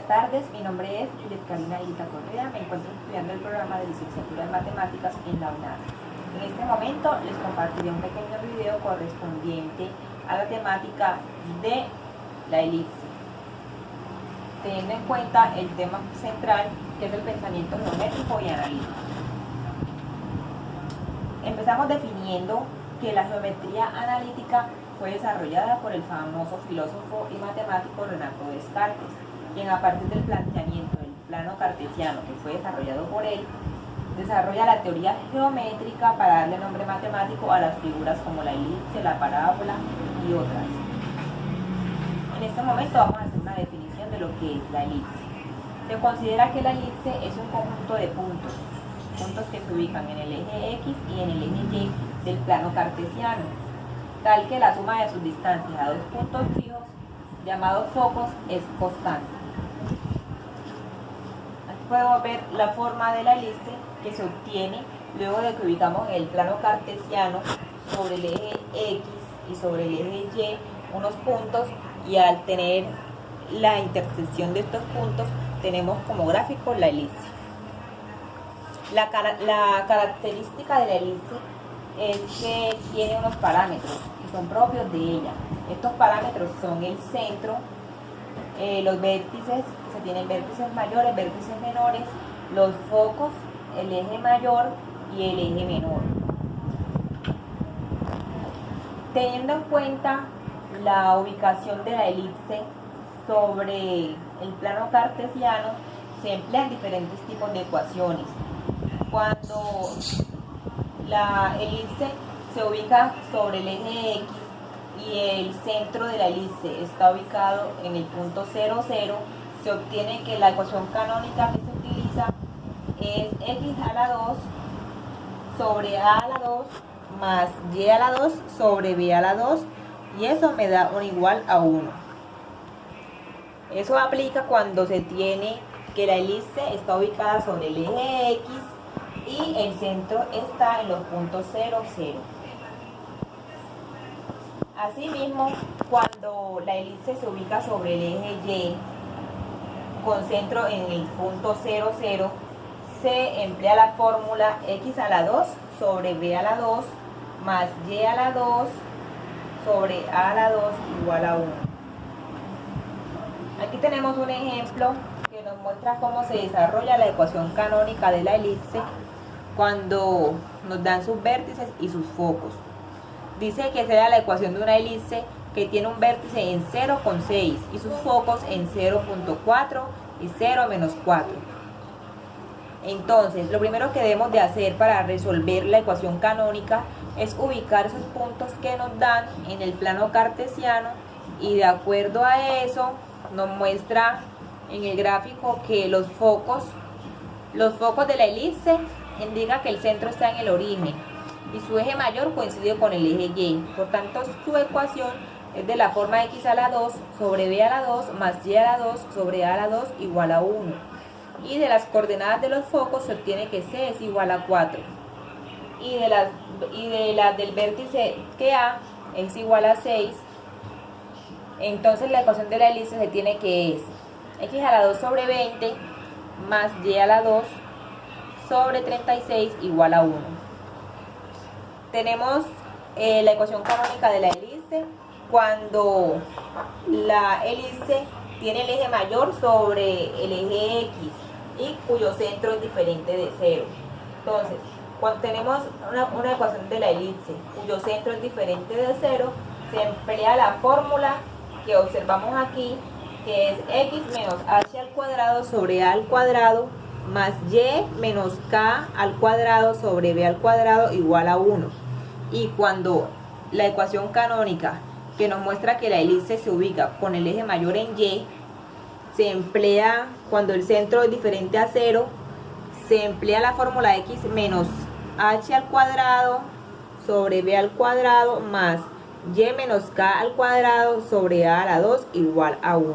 tardes, mi nombre es Juliet Karina Ita Correa, me encuentro estudiando el programa de licenciatura en matemáticas en la UNAM. En este momento les compartiré un pequeño video correspondiente a la temática de la elipse, teniendo en cuenta el tema central que es el pensamiento geométrico y analítico. Empezamos definiendo que la geometría analítica fue desarrollada por el famoso filósofo y matemático Renato Descartes, quien a partir del planteamiento del plano cartesiano que fue desarrollado por él, desarrolla la teoría geométrica para darle nombre matemático a las figuras como la elipse, la parábola y otras. En este momento vamos a hacer una definición de lo que es la elipse. Se considera que la elipse es un conjunto de puntos que se ubican en el eje X y en el eje Y del plano cartesiano, tal que la suma de sus distancias a dos puntos fijos, llamados focos, es constante. Aquí podemos ver la forma de la elipse que se obtiene luego de que ubicamos el plano cartesiano sobre el eje X y sobre el eje Y unos puntos, y al tener la intersección de estos puntos tenemos como gráfico la elipse. La característica de la elipse es que tiene unos parámetros que son propios de ella. Estos parámetros son el centro, los vértices, se tienen vértices mayores, vértices menores, los focos, el eje mayor y el eje menor. Teniendo en cuenta la ubicación de la elipse sobre el plano cartesiano, se emplean diferentes tipos de ecuaciones. Cuando la elipse se ubica sobre el eje X y el centro de la elipse está ubicado en el punto 0, 0, se obtiene que la ecuación canónica que se utiliza es x a la 2 sobre a a la 2 más y a la 2 sobre b a la 2, y eso me da un igual a 1. Eso aplica cuando se tiene que la elipse está ubicada sobre el eje X y el centro está en los puntos 0, 0. Asimismo, cuando la elipse se ubica sobre el eje Y con centro en el punto 0, 0, se emplea la fórmula x a la 2 sobre b a la 2 más y a la 2 sobre a la 2 igual a 1. Aquí tenemos un ejemplo que nos muestra cómo se desarrolla la ecuación canónica de la elipse cuando nos dan sus vértices y sus focos. Dice que sea la ecuación de una elipse que tiene un vértice en 0,6 y sus focos en 0,4 y 0, menos 4. Entonces, lo primero que debemos de hacer para resolver la ecuación canónica es ubicar esos puntos que nos dan en el plano cartesiano, y de acuerdo a eso nos muestra en el gráfico que los focos de la elipse indica que el centro está en el origen y su eje mayor coincide con el eje Y. Por tanto, su ecuación es de la forma x a la 2 sobre b a la 2 más y a la 2 sobre a a la 2 igual a 1. Y de las coordenadas de los focos se obtiene que c es igual a 4. Y de las del vértice que a es igual a 6. Entonces la ecuación de la elipse se tiene que es x a la 2 sobre 20 más y a la 2 sobre 36 igual a 1. Tenemos la ecuación canónica de la elipse cuando la elipse tiene el eje mayor sobre el eje X y cuyo centro es diferente de 0. Entonces, cuando tenemos una ecuación de la elipse cuyo centro es diferente de 0, se emplea la fórmula que observamos aquí, que es x menos h al cuadrado sobre a al cuadrado más y menos k al cuadrado sobre b al cuadrado igual a 1. Y cuando la ecuación canónica que nos muestra que la elipse se ubica con el eje mayor en Y, se emplea, cuando el centro es diferente a 0, se emplea la fórmula x menos h al cuadrado sobre b al cuadrado más y menos k al cuadrado sobre a la 2 igual a 1.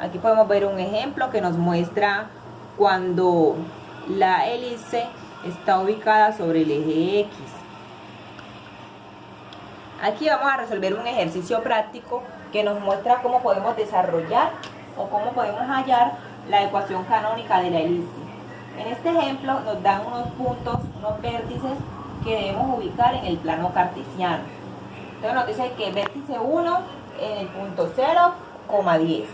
Aquí podemos ver un ejemplo que nos muestra cuando la elipse está ubicada sobre el eje X. Aquí vamos a resolver un ejercicio práctico que nos muestra cómo podemos desarrollar o cómo podemos hallar la ecuación canónica de la hélice. En este ejemplo nos dan unos puntos, unos vértices que debemos ubicar en el plano cartesiano. Entonces nos dice que vértice 1 en el punto 0,10,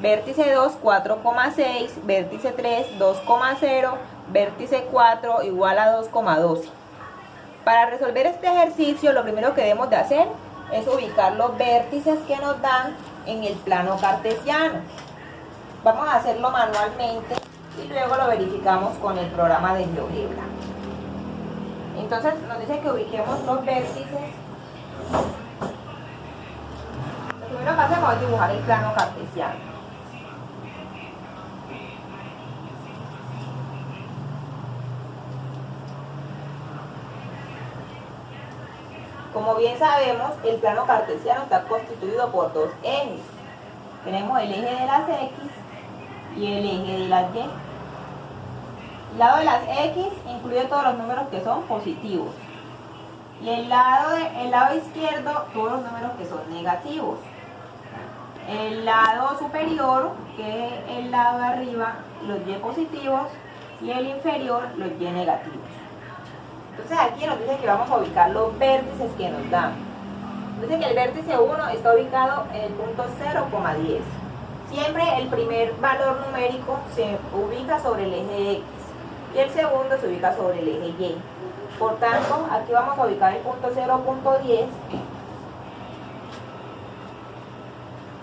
vértice 2 4,6, vértice 3 2,0, vértice 4 igual a 2,12. Para resolver este ejercicio lo primero que debemos de hacer es ubicar los vértices que nos dan en el plano cartesiano. Vamos a hacerlo manualmente y luego lo verificamos con el programa de GeoGebra. Entonces nos dice que ubiquemos los vértices. Lo primero que hacemos es dibujar el plano cartesiano. Como bien sabemos, el plano cartesiano está constituido por dos ejes. Tenemos el eje de las X y el eje de las Y. El lado de las X incluye todos los números que son positivos. Y el lado izquierdo, todos los números que son negativos. El lado superior, que es el lado de arriba, los Y positivos, y el inferior, los Y negativos. Entonces aquí nos dice que vamos a ubicar los vértices que nos dan. Dice que el vértice 1 está ubicado en el punto 0,10. Siempre el primer valor numérico se ubica sobre el eje X y el segundo se ubica sobre el eje Y. Por tanto, aquí vamos a ubicar el punto 0,10.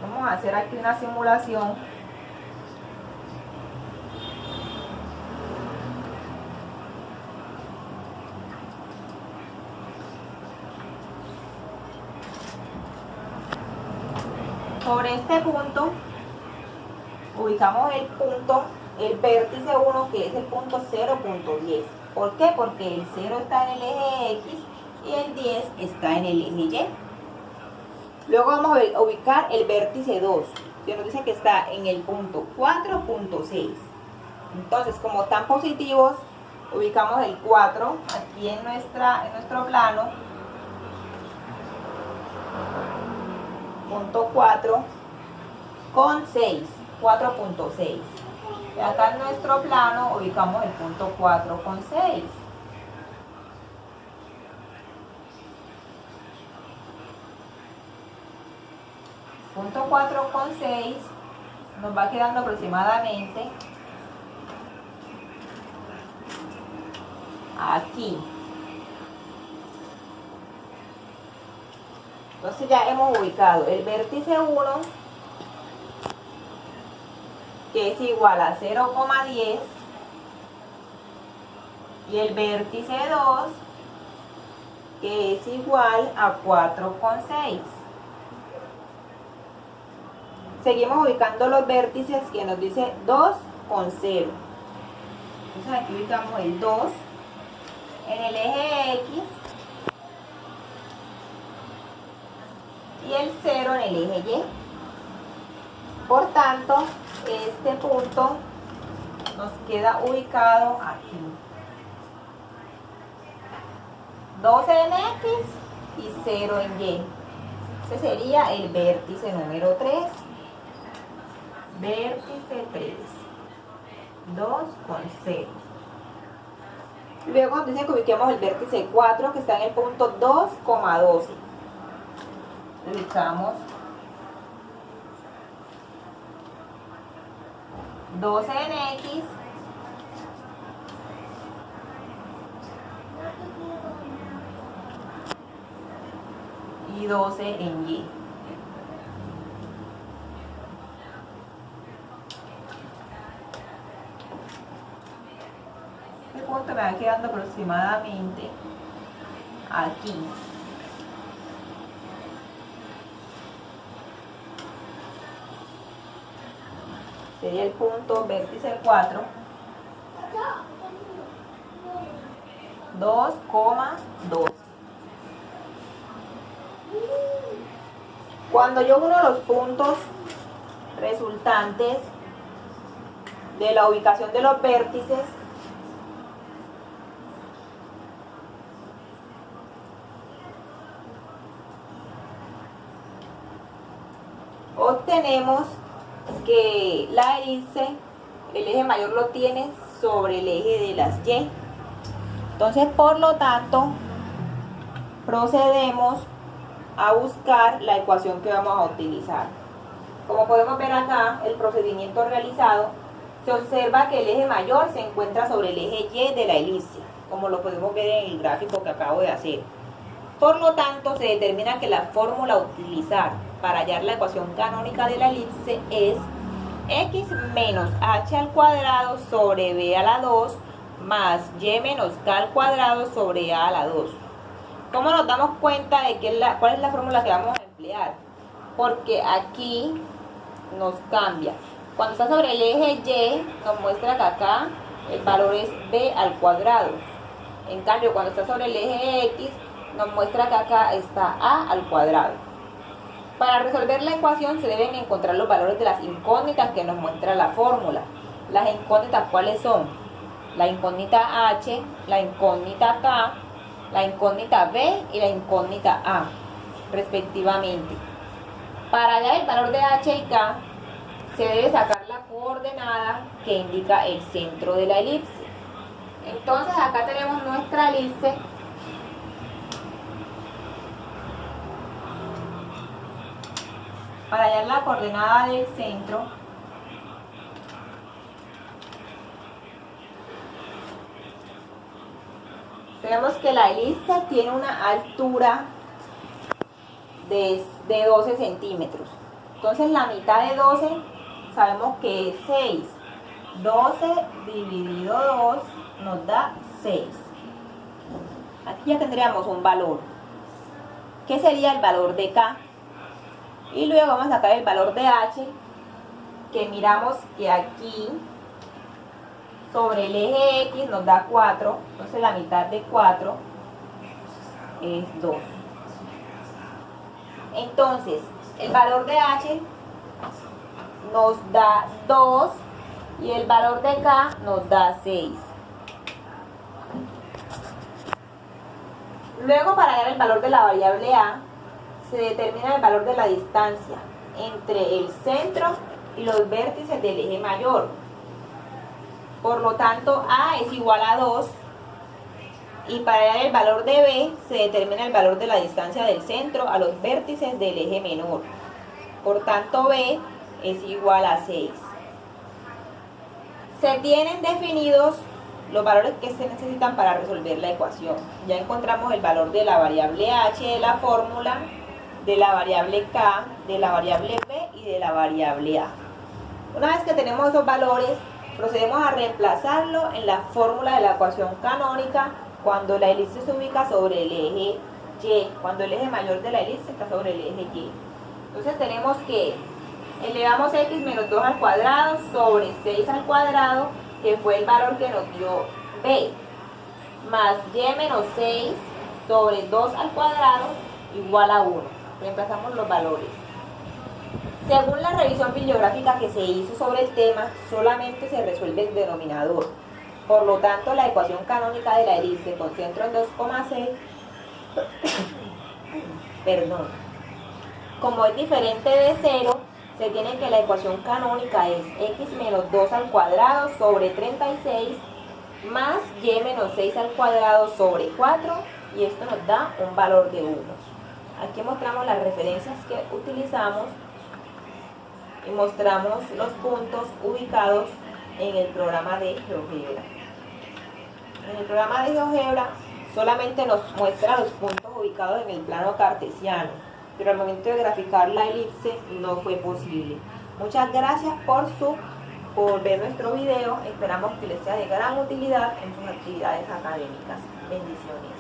Vamos a hacer aquí una simulación. Sobre este punto ubicamos el vértice 1, que es el punto 0,10. ¿Por qué? Porque el 0 está en el eje X y el 10 está en el eje Y. Luego vamos a ubicar el vértice 2, que nos dice que está en el punto 4,6. Entonces, como están positivos, ubicamos el 4 aquí en nuestro plano. Punto 4 con 6, 4,6. Y acá en nuestro plano ubicamos el punto 4 con 6. Punto 4 con 6 nos va quedando aproximadamente aquí. Entonces ya hemos ubicado el vértice 1, que es igual a 0,10, y el vértice 2, que es igual a 4,6. Seguimos ubicando los vértices que nos dice 2,0. Entonces aquí ubicamos el 2 en el eje X y el 0 en el eje Y. Por tanto, este punto nos queda ubicado aquí. 2 en X y 0 en Y. Ese sería el vértice número 3. Vértice 3. 2,0. Luego nos dice que ubiquemos el vértice 4, que está en el punto 2,12. Ubicamos 12 en X y 12 en Y. Este punto me va quedando aproximadamente aquí. Sería el punto vértice 4, 2,2. Cuando yo uno los puntos resultantes de la ubicación de los vértices, obtenemos que la hélice, el eje mayor lo tiene sobre el eje de las Y. Entonces, por lo tanto, procedemos a buscar la ecuación que vamos a utilizar. Como podemos ver acá, el procedimiento realizado, se observa que el eje mayor se encuentra sobre el eje Y de la hélice, como lo podemos ver en el gráfico que acabo de hacer. Por lo tanto, se determina que la fórmula a utilizar para hallar la ecuación canónica de la elipse es x menos h al cuadrado sobre b a la 2 más y menos k al cuadrado sobre a la 2. ¿Cómo nos damos cuenta de cuál es la fórmula que vamos a emplear? Porque aquí nos cambia. Cuando está sobre el eje Y, nos muestra que acá el valor es b al cuadrado. En cambio, cuando está sobre el eje X, nos muestra que acá está a al cuadrado. Para resolver la ecuación se deben encontrar los valores de las incógnitas que nos muestra la fórmula. Las incógnitas, ¿cuáles son? La incógnita h, la incógnita k, la incógnita b y la incógnita a, respectivamente. Para hallar el valor de h y k, se debe sacar la coordenada que indica el centro de la elipse. Entonces acá tenemos nuestra elipse. Para hallar la coordenada del centro, tenemos que la elipse tiene una altura de 12 centímetros. Entonces la mitad de 12 sabemos que es 6. 12 dividido 2 nos da 6. Aquí ya tendríamos un valor. ¿Qué sería el valor de K? Y luego vamos a sacar el valor de H, que miramos que aquí sobre el eje X nos da 4, entonces la mitad de 4 es 2. Entonces, el valor de H nos da 2 y el valor de K nos da 6. Luego, para hallar el valor de la variable A, se determina el valor de la distancia entre el centro y los vértices del eje mayor. Por lo tanto, A es igual a 2 y para hallar el valor de B se determina el valor de la distancia del centro a los vértices del eje menor. Por tanto, B es igual a 6. Se tienen definidos los valores que se necesitan para resolver la ecuación. Ya encontramos el valor de la variable H de la fórmula, de la variable K, de la variable B y de la variable A. Una vez que tenemos esos valores, procedemos a reemplazarlo en la fórmula de la ecuación canónica cuando la elipse se ubica sobre el eje Y, cuando el eje mayor de la elipse está sobre el eje Y. Entonces tenemos que elevamos x menos 2 al cuadrado sobre 6 al cuadrado, que fue el valor que nos dio B, más y menos 6 sobre 2 al cuadrado igual a 1. Reemplazamos los valores. Según la revisión bibliográfica que se hizo sobre el tema, solamente se resuelve el denominador. Por lo tanto, la ecuación canónica de la elipse con centro en 2,6, como es diferente de 0, se tiene que la ecuación canónica es x menos 2 al cuadrado sobre 36 más y menos 6 al cuadrado sobre 4, y esto nos da un valor de 1. Aquí mostramos las referencias que utilizamos y mostramos los puntos ubicados en el programa de GeoGebra. En el programa de GeoGebra solamente nos muestra los puntos ubicados en el plano cartesiano, pero al momento de graficar la elipse no fue posible. Muchas gracias por ver nuestro video. Esperamos que les sea de gran utilidad en sus actividades académicas. Bendiciones.